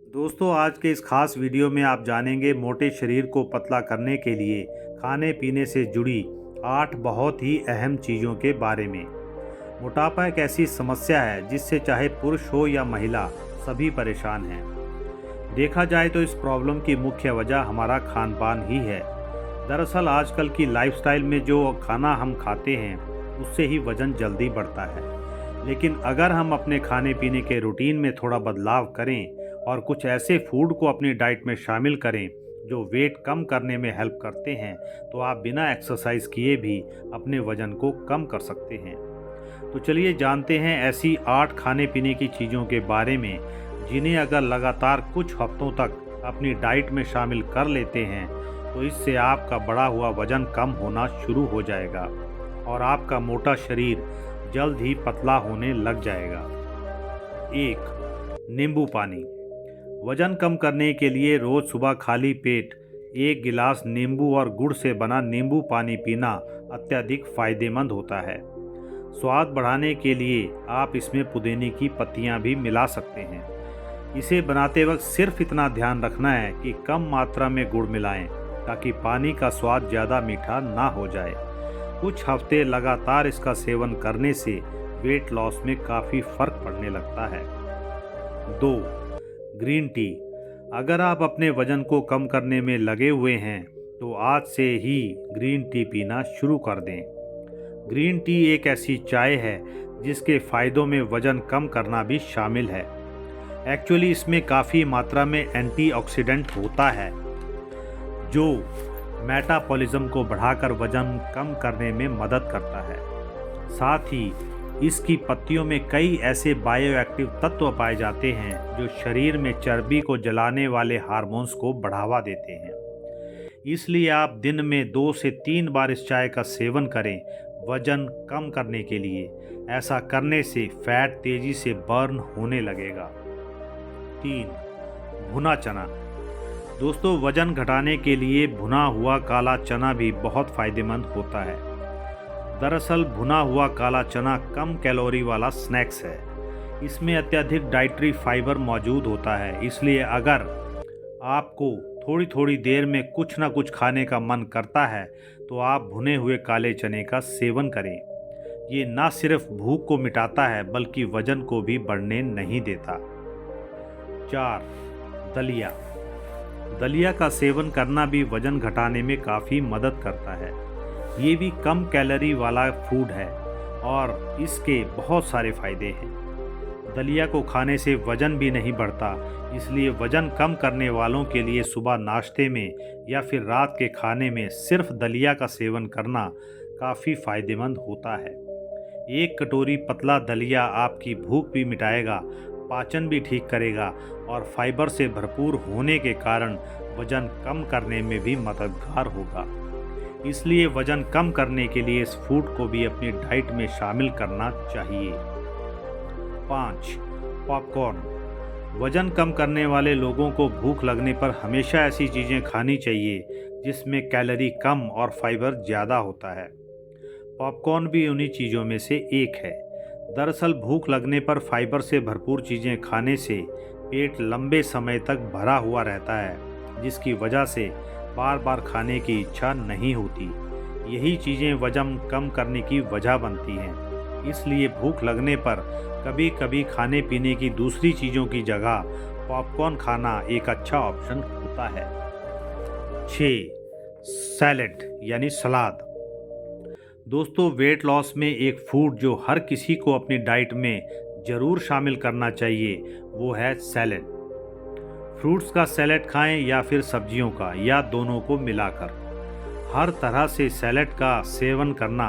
दोस्तों, आज के इस खास वीडियो में आप जानेंगे मोटे शरीर को पतला करने के लिए खाने पीने से जुड़ी 8 बहुत ही अहम चीज़ों के बारे में। मोटापा एक ऐसी समस्या है जिससे चाहे पुरुष हो या महिला सभी परेशान हैं। देखा जाए तो इस प्रॉब्लम की मुख्य वजह हमारा खान पान ही है। दरअसल आजकल की लाइफस्टाइल में जो खाना हम खाते हैं उससे ही वज़न जल्दी बढ़ता है। लेकिन अगर हम अपने खाने पीने के रूटीन में थोड़ा बदलाव करें और कुछ ऐसे फूड को अपनी डाइट में शामिल करें जो वेट कम करने में हेल्प करते हैं, तो आप बिना एक्सरसाइज किए भी अपने वज़न को कम कर सकते हैं। तो चलिए जानते हैं ऐसी 8 खाने पीने की चीज़ों के बारे में जिन्हें अगर लगातार कुछ हफ्तों तक अपनी डाइट में शामिल कर लेते हैं तो इससे आपका बढ़ा हुआ वज़न कम होना शुरू हो जाएगा और आपका मोटा शरीर जल्द ही पतला होने लग जाएगा। 1. नींबू पानी। वज़न कम करने के लिए रोज़ सुबह खाली पेट 1 गिलास नींबू और गुड़ से बना नींबू पानी पीना अत्यधिक फ़ायदेमंद होता है। स्वाद बढ़ाने के लिए आप इसमें पुदीने की पत्तियां भी मिला सकते हैं। इसे बनाते वक्त सिर्फ इतना ध्यान रखना है कि कम मात्रा में गुड़ मिलाएं ताकि पानी का स्वाद ज़्यादा मीठा ना हो जाए। कुछ हफ्ते लगातार इसका सेवन करने से वेट लॉस में काफ़ी फ़र्क पड़ने लगता है। 2. Green tea. अगर आप अपने वज़न को कम करने में लगे हुए हैं तो आज से ही ग्रीन टी पीना शुरू कर दें। ग्रीन टी एक ऐसी चाय है जिसके फ़ायदों में वज़न कम करना भी शामिल है। एक्चुअली इसमें काफ़ी मात्रा में एंटीऑक्सीडेंट होता है जो मेटाबॉलिज्म को बढ़ाकर वज़न कम करने में मदद करता है। साथ ही इसकी पत्तियों में कई ऐसे बायोएक्टिव तत्व पाए जाते हैं जो शरीर में चर्बी को जलाने वाले हार्मोन्स को बढ़ावा देते हैं। इसलिए आप दिन में 2 से 3 बार इस चाय का सेवन करें वज़न कम करने के लिए। ऐसा करने से फैट तेज़ी से बर्न होने लगेगा। 3. भुना चना। दोस्तों, वज़न घटाने के लिए भुना हुआ काला चना भी बहुत फ़ायदेमंद होता है। दरअसल भुना हुआ काला चना कम कैलोरी वाला स्नैक्स है। इसमें अत्यधिक डाइटरी फाइबर मौजूद होता है, इसलिए अगर आपको थोड़ी थोड़ी देर में कुछ ना कुछ खाने का मन करता है तो आप भुने हुए काले चने का सेवन करें। ये ना सिर्फ भूख को मिटाता है बल्कि वज़न को भी बढ़ने नहीं देता। 4. दलिया। दलिया का सेवन करना भी वज़न घटाने में काफ़ी मदद करता है। ये भी कम कैलोरी वाला फूड है और इसके बहुत सारे फ़ायदे हैं। दलिया को खाने से वज़न भी नहीं बढ़ता, इसलिए वज़न कम करने वालों के लिए सुबह नाश्ते में या फिर रात के खाने में सिर्फ दलिया का सेवन करना काफ़ी फ़ायदेमंद होता है। 1 कटोरी पतला दलिया आपकी भूख भी मिटाएगा, पाचन भी ठीक करेगा और फाइबर से भरपूर होने के कारण वज़न कम करने में भी मददगार होगा। इसलिए वज़न कम करने के लिए इस फूड को भी अपनी डाइट में शामिल करना चाहिए। 5. पॉपकॉर्न। वज़न कम करने वाले लोगों को भूख लगने पर हमेशा ऐसी चीज़ें खानी चाहिए जिसमें कैलोरी कम और फाइबर ज़्यादा होता है। पॉपकॉर्न भी उन्हीं चीज़ों में से एक है। दरअसल भूख लगने पर फाइबर से भरपूर चीज़ें खाने से पेट लंबे समय तक भरा हुआ रहता है, जिसकी वजह से बार बार खाने की इच्छा नहीं होती। यही चीज़ें वज़न कम करने की वजह बनती हैं। इसलिए भूख लगने पर कभी कभी खाने पीने की दूसरी चीज़ों की जगह पॉपकॉर्न खाना एक अच्छा ऑप्शन होता है। 6. सैलेड यानी सलाद। दोस्तों, वेट लॉस में एक फूड जो हर किसी को अपनी डाइट में ज़रूर शामिल करना चाहिए वो है सैलेड। फ्रूट्स का सैलेड खाएं या फिर सब्जियों का, या दोनों को मिलाकर। हर तरह से सैलेड का सेवन करना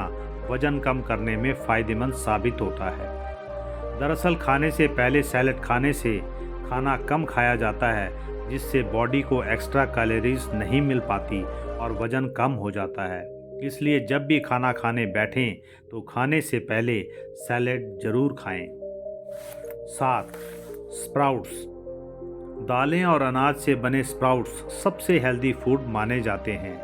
वज़न कम करने में फ़ायदेमंद साबित होता है। दरअसल खाने से पहले सैलेड खाने से खाना कम खाया जाता है, जिससे बॉडी को एक्स्ट्रा कैलोरीज नहीं मिल पाती और वज़न कम हो जाता है। इसलिए जब भी खाना खाने बैठें तो खाने से पहले सैलेड ज़रूर खाएं। 7. स्प्राउट्स। दालें और अनाज से बने स्प्राउट्स सबसे हेल्दी फूड माने जाते हैं।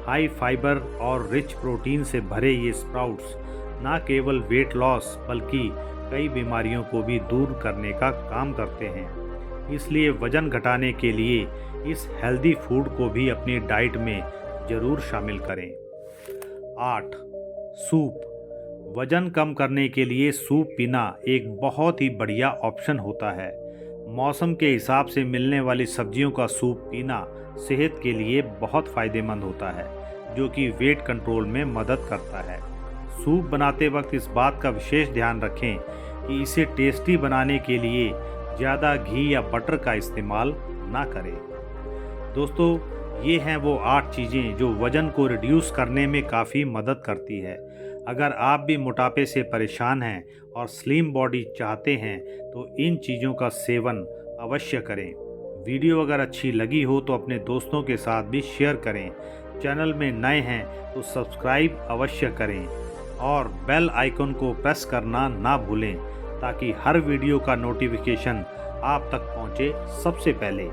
हाई फाइबर और रिच प्रोटीन से भरे ये स्प्राउट्स न केवल वेट लॉस बल्कि कई बीमारियों को भी दूर करने का काम करते हैं। इसलिए वजन घटाने के लिए इस हेल्दी फूड को भी अपनी डाइट में ज़रूर शामिल करें। 8. सूप। वजन कम करने के लिए सूप पीना एक बहुत ही बढ़िया ऑप्शन होता है। मौसम के हिसाब से मिलने वाली सब्जियों का सूप पीना सेहत के लिए बहुत फ़ायदेमंद होता है, जो कि वेट कंट्रोल में मदद करता है। सूप बनाते वक्त इस बात का विशेष ध्यान रखें कि इसे टेस्टी बनाने के लिए ज़्यादा घी या बटर का इस्तेमाल ना करें। दोस्तों, ये हैं वो 8 चीज़ें जो वज़न को रिड्यूस करने में काफ़ी मदद करती है। अगर आप भी मोटापे से परेशान हैं और स्लिम बॉडी चाहते हैं तो इन चीज़ों का सेवन अवश्य करें। वीडियो अगर अच्छी लगी हो तो अपने दोस्तों के साथ भी शेयर करें। चैनल में नए हैं तो सब्सक्राइब अवश्य करें और बेल आइकन को प्रेस करना ना भूलें ताकि हर वीडियो का नोटिफिकेशन आप तक पहुंचे सबसे पहले।